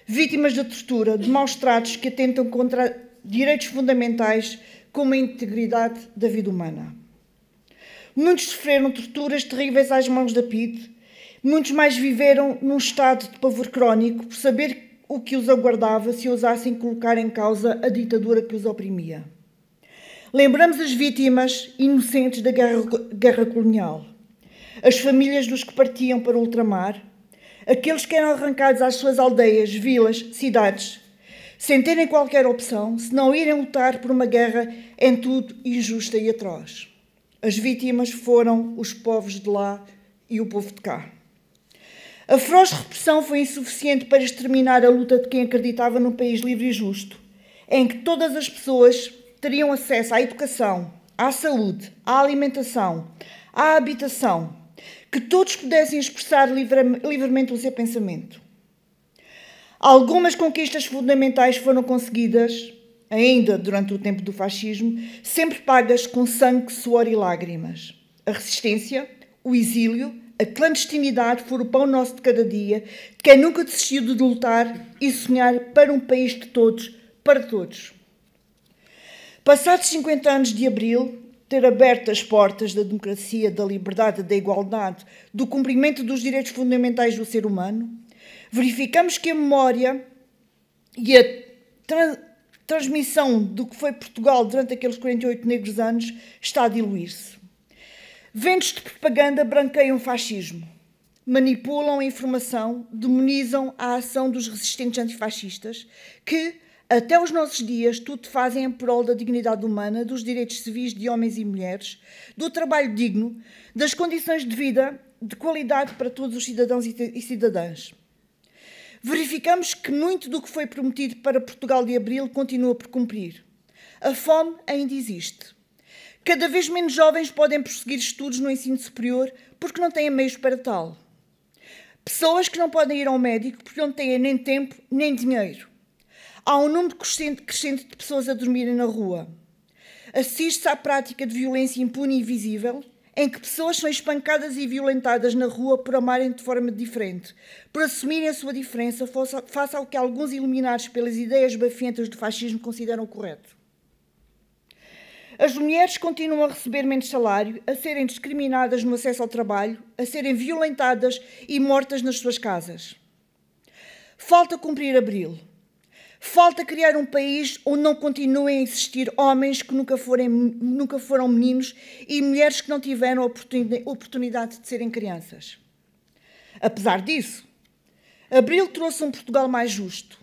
vítimas da tortura, de maus tratos que atentam contra direitos fundamentais como a integridade da vida humana. Muitos sofreram torturas terríveis às mãos da PIDE, muitos mais viveram num estado de pavor crónico por saber o que os aguardava se ousassem colocar em causa a ditadura que os oprimia. Lembramos as vítimas inocentes da guerra colonial, as famílias dos que partiam para o ultramar, aqueles que eram arrancados às suas aldeias, vilas, cidades, sem terem qualquer opção, senão irem lutar por uma guerra em tudo injusta e atroz. As vítimas foram os povos de lá e o povo de cá. A feroz repressão foi insuficiente para exterminar a luta de quem acreditava num país livre e justo, em que todas as pessoas teriam acesso à educação, à saúde, à alimentação, à habitação, que todos pudessem expressar livremente o seu pensamento. Algumas conquistas fundamentais foram conseguidas, ainda durante o tempo do fascismo, sempre pagas com sangue, suor e lágrimas. A resistência, o exílio, a clandestinidade foram o pão nosso de cada dia, de quem nunca desistiu de lutar e sonhar para um país de todos, para todos. Passados 50 anos de Abril, ter aberto as portas da democracia, da liberdade, da igualdade, do cumprimento dos direitos fundamentais do ser humano, verificamos que a memória e a transmissão do que foi Portugal durante aqueles 48 negros anos está a diluir-se. Ventos de propaganda branqueiam o fascismo, manipulam a informação, demonizam a ação dos resistentes antifascistas que, até os nossos dias, tudo fazem em prol da dignidade humana, dos direitos civis de homens e mulheres, do trabalho digno, das condições de vida de qualidade para todos os cidadãos e cidadãs. Verificamos que muito do que foi prometido para Portugal de Abril continua por cumprir. A fome ainda existe. Cada vez menos jovens podem prosseguir estudos no ensino superior porque não têm meios para tal. Pessoas que não podem ir ao médico porque não têm nem tempo nem dinheiro. Há um número crescente de pessoas a dormirem na rua. Assiste-se à prática de violência impune e invisível, em que pessoas são espancadas e violentadas na rua por amarem de forma diferente, por assumirem a sua diferença face ao que alguns iluminados pelas ideias bafientas do fascismo consideram correto. As mulheres continuam a receber menos salário, a serem discriminadas no acesso ao trabalho, a serem violentadas e mortas nas suas casas. Falta cumprir Abril. Falta criar um país onde não continuem a existir homens que nunca foram meninos e mulheres que não tiveram a oportunidade de serem crianças. Apesar disso, Abril trouxe um Portugal mais justo.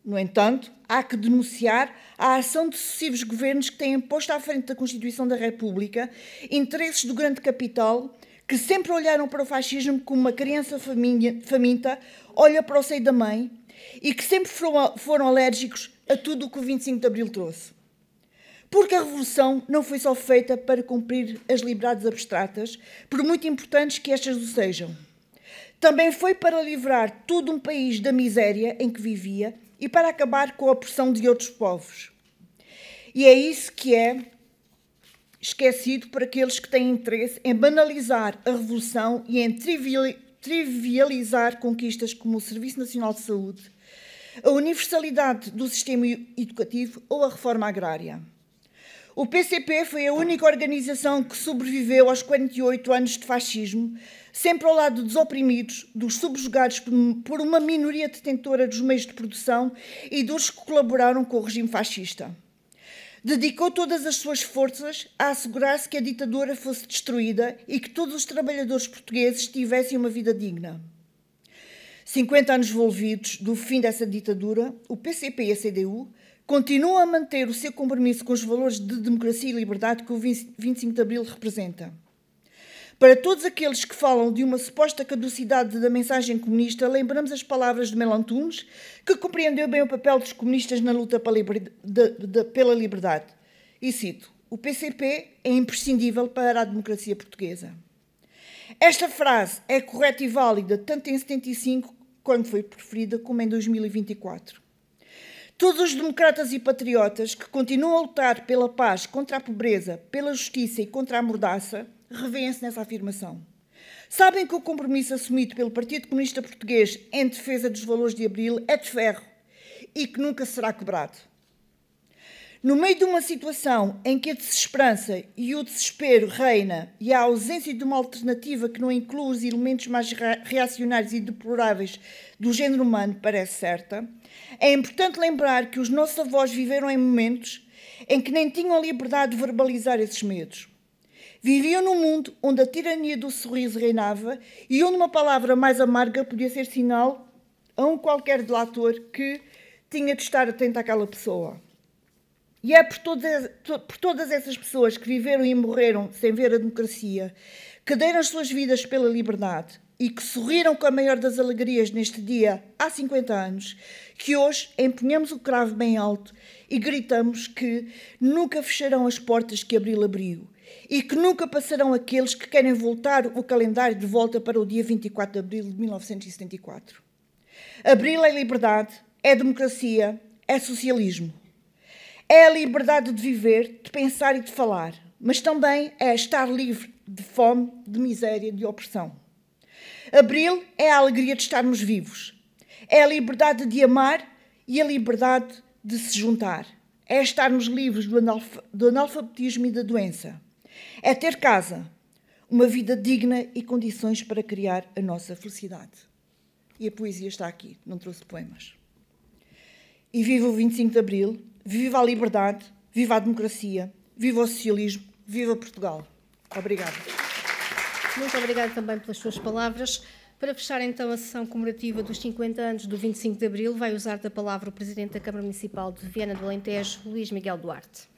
No entanto, há que denunciar a ação de sucessivos governos que têm posto à frente da Constituição da República interesses do grande capital que sempre olharam para o fascismo como uma criança faminta olha para o seio da mãe e que sempre foram alérgicos a tudo o que o 25 de Abril trouxe. Porque a Revolução não foi só feita para cumprir as liberdades abstratas, por muito importantes que estas o sejam. Também foi para livrar todo um país da miséria em que vivia e para acabar com a opressão de outros povos. E é isso que é esquecido por aqueles que têm interesse em banalizar a Revolução e em trivializar conquistas como o Serviço Nacional de Saúde, a universalidade do sistema educativo ou a reforma agrária. O PCP foi a única organização que sobreviveu aos 48 anos de fascismo, sempre ao lado dos oprimidos, dos subjugados por uma minoria detentora dos meios de produção e dos que colaboraram com o regime fascista. Dedicou todas as suas forças a assegurar-se que a ditadura fosse destruída e que todos os trabalhadores portugueses tivessem uma vida digna. 50 anos envolvidos do fim dessa ditadura, o PCP e a CDU continuam a manter o seu compromisso com os valores de democracia e liberdade que o 25 de Abril representa. Para todos aqueles que falam de uma suposta caducidade da mensagem comunista, lembramos as palavras de Melo Antunes, que compreendeu bem o papel dos comunistas na luta pela liberdade. E cito: o PCP é imprescindível para a democracia portuguesa. Esta frase é correta e válida tanto em 75, quando foi preferida, como em 2024. Todos os democratas e patriotas que continuam a lutar pela paz, contra a pobreza, pela justiça e contra a mordaça, revêem-se nessa afirmação. Sabem que o compromisso assumido pelo Partido Comunista Português em defesa dos valores de Abril é de ferro e que nunca será quebrado. No meio de uma situação em que a desesperança e o desespero reina e a ausência de uma alternativa que não inclua os elementos mais reacionários e deploráveis do género humano parece certa, é importante lembrar que os nossos avós viveram em momentos em que nem tinham a liberdade de verbalizar esses medos. Viviam num mundo onde a tirania do sorriso reinava e onde uma palavra mais amarga podia ser sinal a um qualquer delator que tinha de estar atento àquela pessoa. E é por todas essas pessoas que viveram e morreram sem ver a democracia, que deram as suas vidas pela liberdade e que sorriram com a maior das alegrias neste dia há 50 anos, que hoje empunhamos o cravo bem alto e gritamos que nunca fecharão as portas que Abril abriu e que nunca passarão aqueles que querem voltar o calendário de volta para o dia 24 de abril de 1974. Abril é liberdade, é democracia, é socialismo. É a liberdade de viver, de pensar e de falar, mas também é estar livre de fome, de miséria, de opressão. Abril é a alegria de estarmos vivos. É a liberdade de amar e a liberdade de se juntar. É estarmos livres do analfabetismo e da doença. É ter casa, uma vida digna e condições para criar a nossa felicidade. E a poesia está aqui, não trouxe poemas. E viva o 25 de Abril, viva a liberdade, viva a democracia, viva o socialismo, viva Portugal. Obrigada. Muito obrigada também pelas suas palavras. Para fechar então a sessão comemorativa dos 50 anos do 25 de Abril, vai usar da palavra o Presidente da Câmara Municipal de Viana do Alentejo, Luís Miguel Duarte.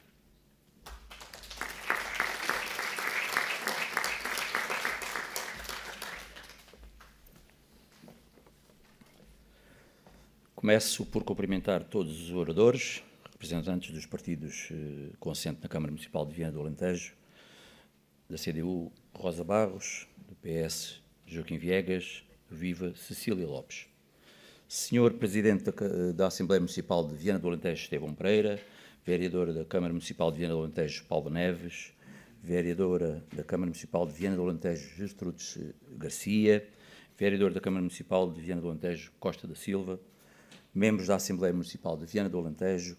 Começo por cumprimentar todos os oradores, representantes dos partidos com assento na Câmara Municipal de Viana do Alentejo, da CDU, Rosa Barros, do PS, Joaquim Viegas, do Viva, Cecília Lopes. Senhor Presidente da Assembleia Municipal de Viana do Alentejo, Estevão Pereira, Vereadora da Câmara Municipal de Viana do Alentejo, Paula Neves, Vereadora da Câmara Municipal de Viana do Alentejo, Gertrudes Garcia, Vereador da Câmara Municipal de Viana do Alentejo, Costa da Silva, membros da Assembleia Municipal de Viana do Alentejo,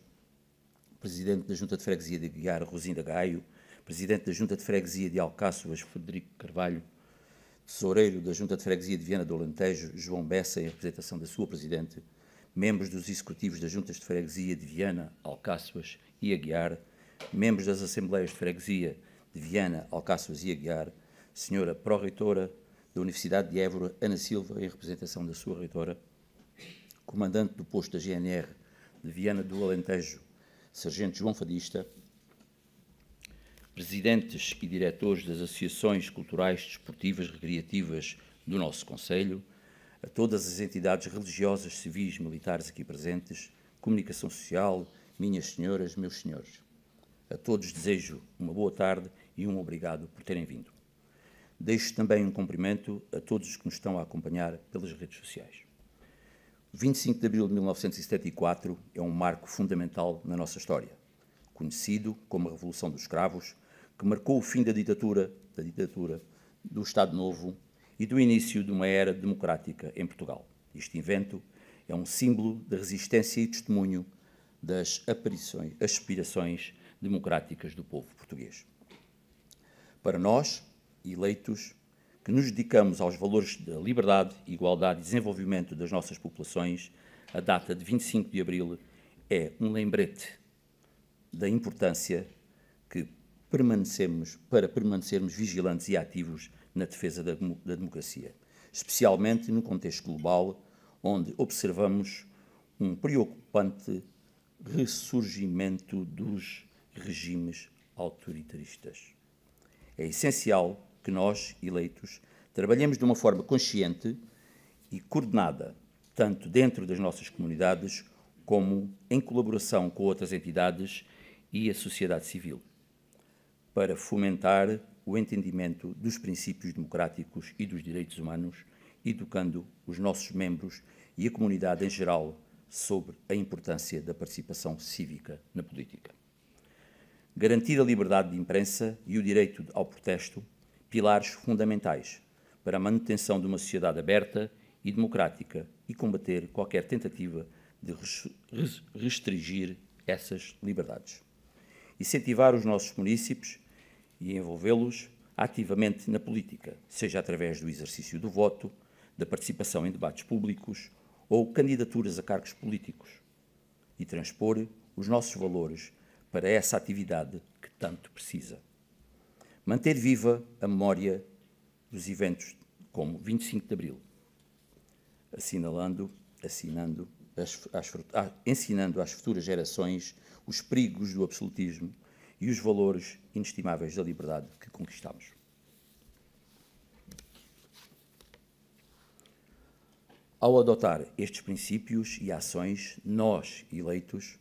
Presidente da Junta de Freguesia de Aguiar, Rosinda Gaio, Presidente da Junta de Freguesia de Alcáçovas, Frederico Carvalho, Tesoureiro da Junta de Freguesia de Viana do Alentejo, João Bessa, em representação da sua Presidente, membros dos Executivos das Juntas de Freguesia de Viana, Alcáçovas e Aguiar, membros das Assembleias de Freguesia de Viana, Alcáçovas e Aguiar, Senhora Pró-Reitora da Universidade de Évora, Ana Silva, em representação da sua Reitora, Comandante do Posto da GNR de Viana do Alentejo, Sargento João Fadista, Presidentes e Diretores das Associações Culturais, Desportivas, Recreativas do nosso Concelho, a todas as entidades religiosas, civis, militares aqui presentes, comunicação social, minhas senhoras, meus senhores. A todos desejo uma boa tarde e um obrigado por terem vindo. deixo também um cumprimento a todos os que nos estão a acompanhar pelas redes sociais. O 25 de abril de 1974 é um marco fundamental na nossa história, conhecido como a Revolução dos Escravos, que marcou o fim da ditadura do Estado Novo e do início de uma era democrática em Portugal. Este evento é um símbolo da resistência e testemunho das aspirações democráticas do povo português. Para nós, eleitos, que nos dedicamos aos valores da liberdade, igualdade e desenvolvimento das nossas populações, a data de 25 de abril é um lembrete da importância para permanecermos vigilantes e ativos na defesa da democracia, especialmente no contexto global, onde observamos um preocupante ressurgimento dos regimes autoritaristas. É essencial que nós, eleitos, trabalhemos de uma forma consciente e coordenada, tanto dentro das nossas comunidades, como em colaboração com outras entidades e a sociedade civil, para fomentar o entendimento dos princípios democráticos e dos direitos humanos, educando os nossos membros e a comunidade em geral sobre a importância da participação cívica na política. Garantir a liberdade de imprensa e o direito ao protesto, pilares fundamentais para a manutenção de uma sociedade aberta e democrática e combater qualquer tentativa de restringir essas liberdades. Incentivar os nossos munícipes e envolvê-los ativamente na política, seja através do exercício do voto, da participação em debates públicos ou candidaturas a cargos políticos, e transpor os nossos valores para essa atividade que tanto precisa. Manter viva a memória dos eventos como 25 de Abril, ensinando às futuras gerações os perigos do absolutismo e os valores inestimáveis da liberdade que conquistamos. Ao adotar estes princípios e ações, nós, eleitos,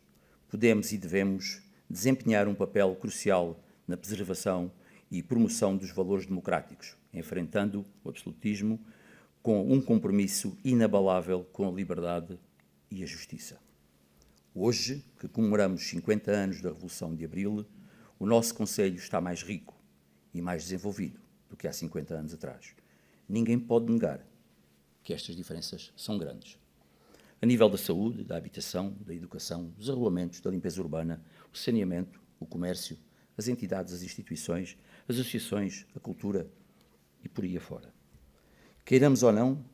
podemos e devemos desempenhar um papel crucial na preservação e promoção dos valores democráticos, enfrentando o absolutismo com um compromisso inabalável com a liberdade e a justiça. Hoje, que comemoramos 50 anos da Revolução de Abril, o nosso Conselho está mais rico e mais desenvolvido do que há 50 anos atrás. Ninguém pode negar que estas diferenças são grandes. A nível da saúde, da habitação, da educação, dos regulamentos, da limpeza urbana, o saneamento, o comércio, as entidades, as instituições, as associações, a cultura e por aí afora. Queiramos ou não,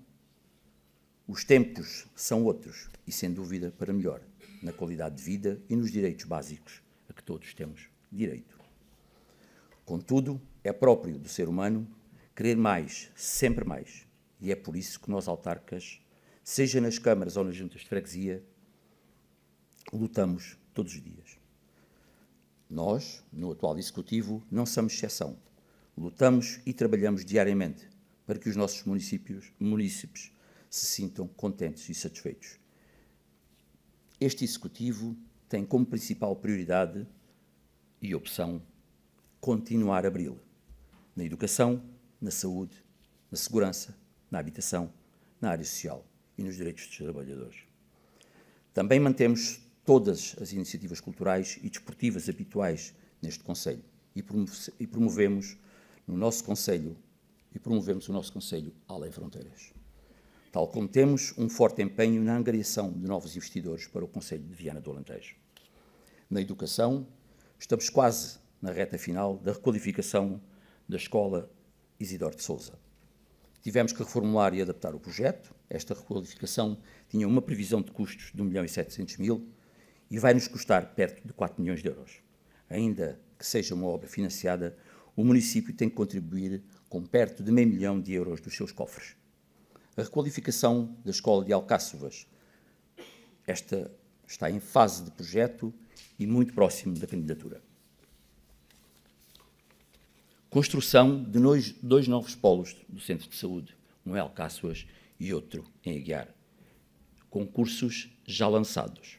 os tempos são outros e, sem dúvida, para melhor, na qualidade de vida e nos direitos básicos a que todos temos direito. Contudo, é próprio do ser humano querer mais, sempre mais, e é por isso que nós, autarcas, seja nas câmaras ou nas juntas de freguesia, lutamos todos os dias. Nós, no atual Executivo, não somos exceção. Lutamos e trabalhamos diariamente para que os nossos munícipes se sintam contentes e satisfeitos. Este Executivo tem como principal prioridade e opção continuar a abri-la na educação, na saúde, na segurança, na habitação, na área social e nos direitos dos trabalhadores. Também mantemos todas as iniciativas culturais e desportivas habituais neste Conselho e promovemos o nosso Conselho além fronteiras. Tal como temos um forte empenho na angariação de novos investidores para o Conselho de Viana do Alentejo. Na educação, estamos quase na reta final da requalificação da Escola Isidoro de Sousa. Tivemos que reformular e adaptar o projeto. Esta requalificação tinha uma previsão de custos de 1.700.000 e vai nos custar perto de 4 milhões de euros. Ainda que seja uma obra financiada, o município tem que contribuir com perto de €500 mil dos seus cofres. A requalificação da Escola de Alcáçovas. Esta está em fase de projeto e muito próximo da candidatura. Construção de dois novos polos do Centro de Saúde, um em Alcáçovas e outro em Aguiar. Concursos já lançados.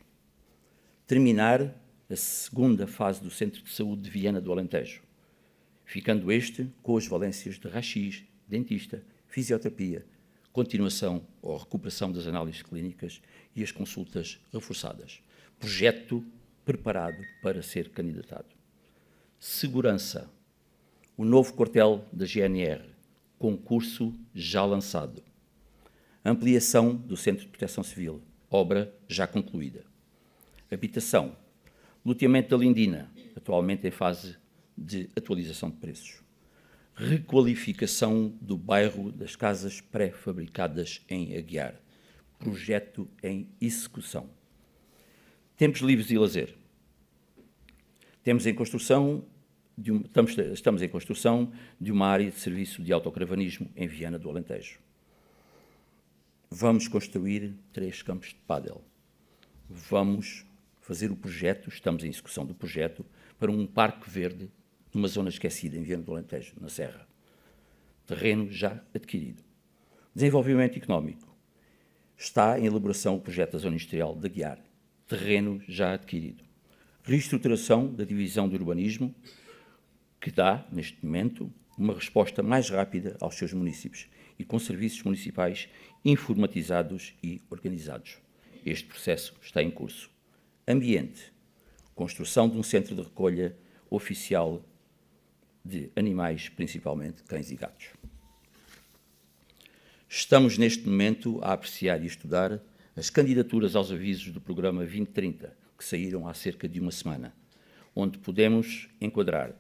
Terminar a segunda fase do Centro de Saúde de Viana do Alentejo. ficando este com as valências de raio-x, dentista, fisioterapia, continuação ou recuperação das análises clínicas e as consultas reforçadas. Projeto preparado para ser candidatado. Segurança. O novo quartel da GNR, concurso já lançado. Ampliação do Centro de Proteção Civil, obra já concluída. Habitação. Loteamento da Lindina, atualmente em fase de atualização de preços. Requalificação do bairro das casas pré-fabricadas em Aguiar. Projeto em execução. Tempos livres e lazer. Estamos em construção de uma área de serviço de autocaravanismo em Viana do Alentejo. Vamos construir 3 campos de pádel. Vamos fazer o projeto, estamos em execução do projeto, para um parque verde numa zona esquecida em Viana do Alentejo, na Serra. Terreno já adquirido. Desenvolvimento económico. Está em elaboração o projeto da Zona Industrial de Aguiar. Terreno já adquirido. Reestruturação da divisão de urbanismo, que dá, neste momento, uma resposta mais rápida aos seus municípios e com serviços municipais informatizados e organizados. Este processo está em curso. Ambiente. Construção de um centro de recolha oficial de animais, principalmente cães e gatos. Estamos, neste momento, a apreciar e estudar as candidaturas aos avisos do programa 2030, que saíram há cerca de uma semana, onde podemos enquadrar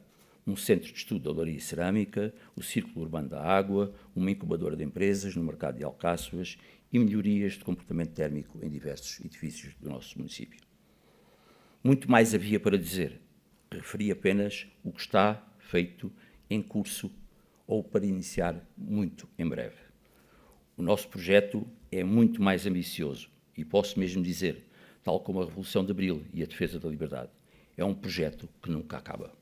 um centro de estudo de olaria e cerâmica, o Círculo Urbano da Água, uma incubadora de empresas no mercado de Alcáçovas e melhorias de comportamento térmico em diversos edifícios do nosso município. Muito mais havia para dizer. Referi apenas o que está feito, em curso ou para iniciar muito em breve. O nosso projeto é muito mais ambicioso e posso mesmo dizer, tal como a Revolução de Abril e a defesa da liberdade, é um projeto que nunca acaba.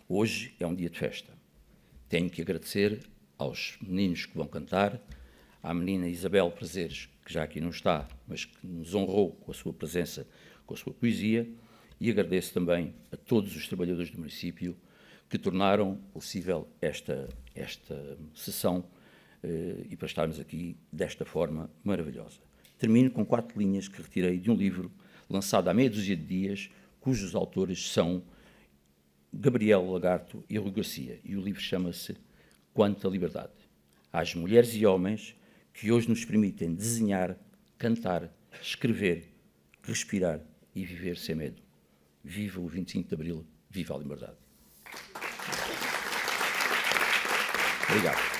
Hoje é um dia de festa. Tenho que agradecer aos meninos que vão cantar, à menina Isabel Prazeres, que já aqui não está, mas que nos honrou com a sua presença, com a sua poesia, e agradeço também a todos os trabalhadores do município que tornaram possível esta sessão e para estarmos aqui desta forma maravilhosa. Termino com 4 linhas que retirei de um livro lançado há meia dúzia de dias, cujos autores são Gabriel Lagarto e Rui Garcia, e o livro chama-se Quanta Liberdade. Às mulheres e homens que hoje nos permitem desenhar, cantar, escrever, respirar e viver sem medo. Viva o 25 de Abril, viva a liberdade. Obrigado.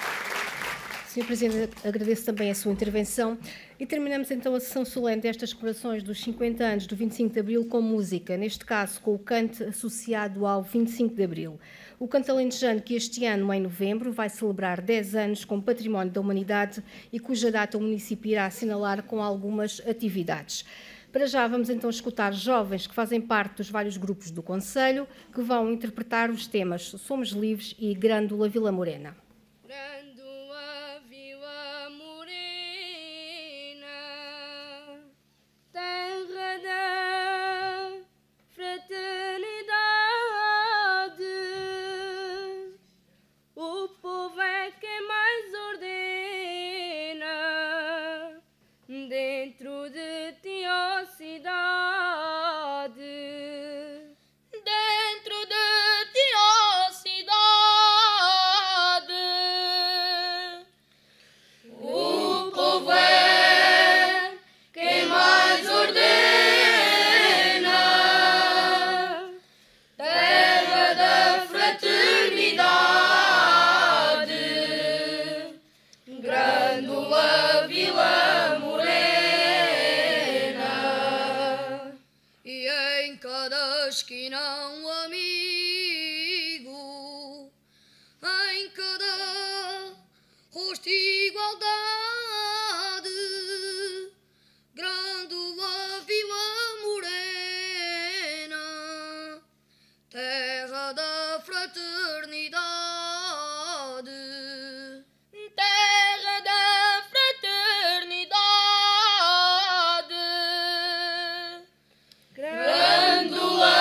Sr. Presidente, agradeço também a sua intervenção e terminamos então a sessão solene destas comemorações dos 50 anos do 25 de Abril com música, neste caso com o canto associado ao 25 de Abril. O canto alentejano que este ano, em novembro, vai celebrar 10 anos como Património da Humanidade e cuja data o município irá assinalar com algumas atividades. Para já vamos então escutar jovens que fazem parte dos vários grupos do Conselho que vão interpretar os temas Somos Livres e Grândola Vila Morena. Grândola Vila Morena, terra da fraternidade, o povo é quem mais ordena dentro de ti, ó cidade. Dentro de ti, ó cidade, o povo é quem mais ordena, terra da fraternidade, Grândola Vila Morena, e em cada esquina um amigo, em cada rosto igualdade, Grândola Vila Morena, terra da fraternidade, terra da fraternidade, Grândola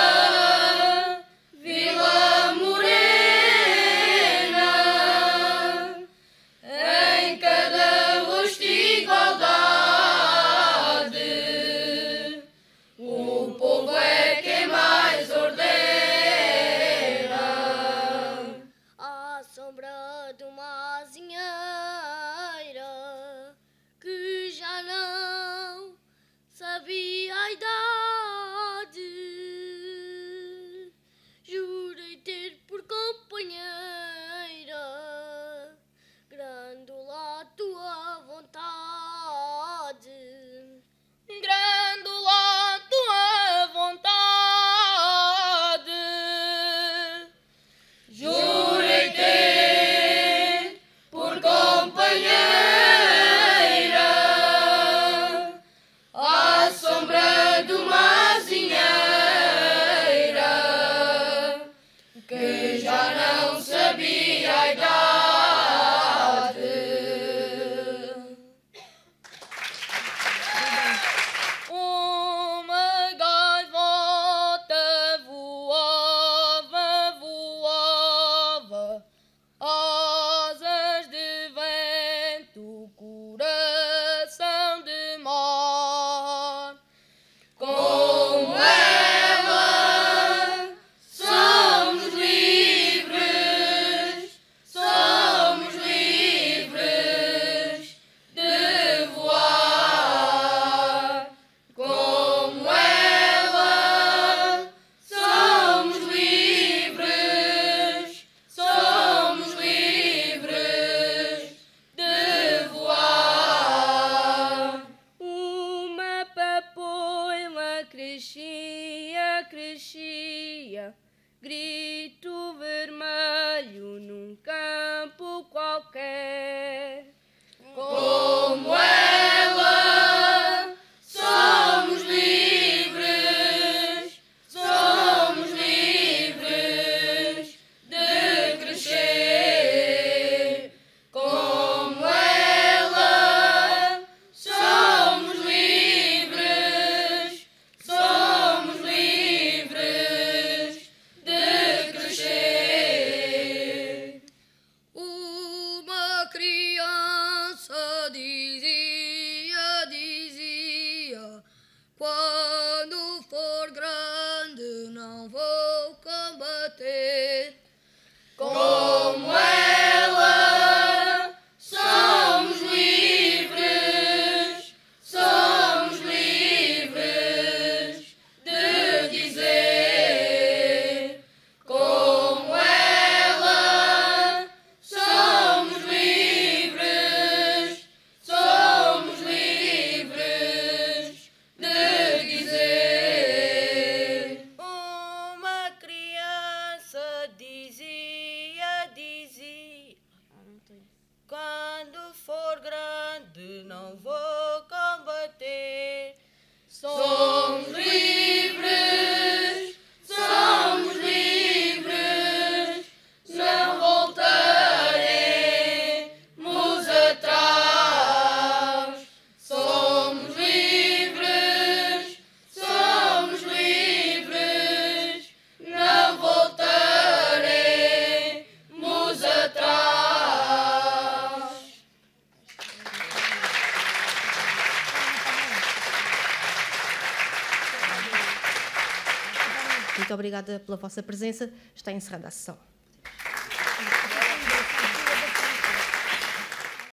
não vou combater. Como ela, somos livres de dizer. Como ela, somos livres de dizer. Uma criança dizia, quando for grande não vou combater. Somos livres, não voltaremos atrás. Somos livres, não voltaremos atrás. Muito obrigada pela vossa presença. Está encerrada a sessão.